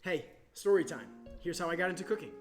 Hey, story time. Here's how I got into cooking.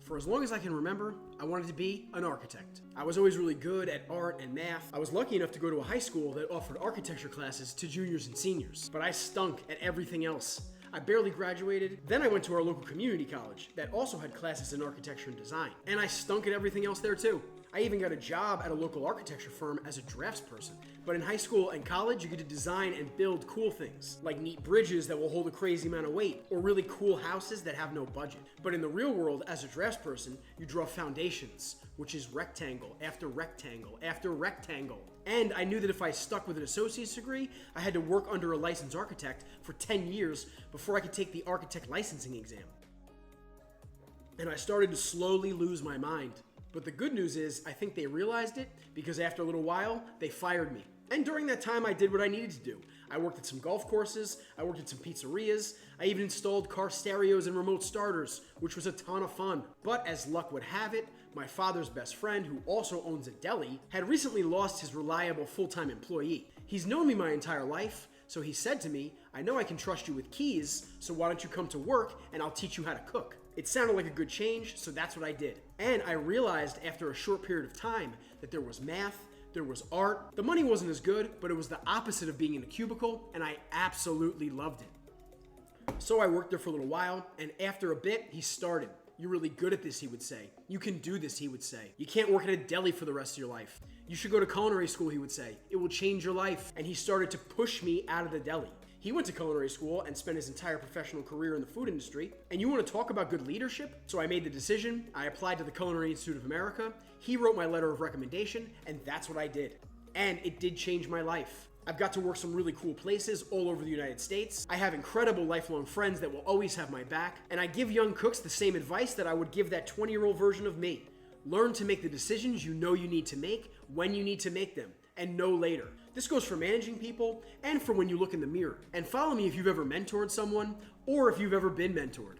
For as long as I can remember, I wanted to be an architect. I was always really good at art and math. I was lucky enough to go to a high school that offered architecture classes to juniors and seniors, but I stunk at everything else. I barely graduated. Then I went to our local community college that also had classes in architecture and design, and I stunk at everything else there too. I even got a job at a local architecture firm as a draftsperson. But in high school and college, you get to design and build cool things, like neat bridges that will hold a crazy amount of weight, or really cool houses that have no budget. But in the real world, as a draftsperson, you draw foundations, which is rectangle after rectangle after rectangle. And I knew that if I stuck with an associate's degree, I had to work under a licensed architect for 10 years before I could take the architect licensing exam. And I started to slowly lose my mind. But the good news is, I think they realized it because after a little while, they fired me. And during that time, I did what I needed to do. I worked at some golf courses, I worked at some pizzerias, I even installed car stereos and remote starters, which was a ton of fun. But as luck would have it, my father's best friend, who also owns a deli, had recently lost his reliable full-time employee. He's known me my entire life, so he said to me, "I know I can trust you with keys, so why don't you come to work and I'll teach you how to cook." It sounded like a good change, so that's what I did. And I realized after a short period of time that there was math, there was art. The money wasn't as good, but it was the opposite of being in a cubicle, and I absolutely loved it. So I worked there for a little while, and after a bit, he started. "You're really good at this," he would say. "You can do this," he would say. "You can't work at a deli for the rest of your life. You should go to culinary school," he would say. "It will change your life." And he started to push me out of the deli. He went to culinary school and spent his entire professional career in the food industry. And you want to talk about good leadership? So I made the decision. I applied to the Culinary Institute of America. He wrote my letter of recommendation, and that's what I did. And it did change my life. I've got to work some really cool places all over the United States. I have incredible lifelong friends that will always have my back. And I give young cooks the same advice that I would give that 20-year-old version of me. Learn to make the decisions you know you need to make when you need to make them, and no later. This goes for managing people and for when you look in the mirror. And follow me if you've ever mentored someone or if you've ever been mentored.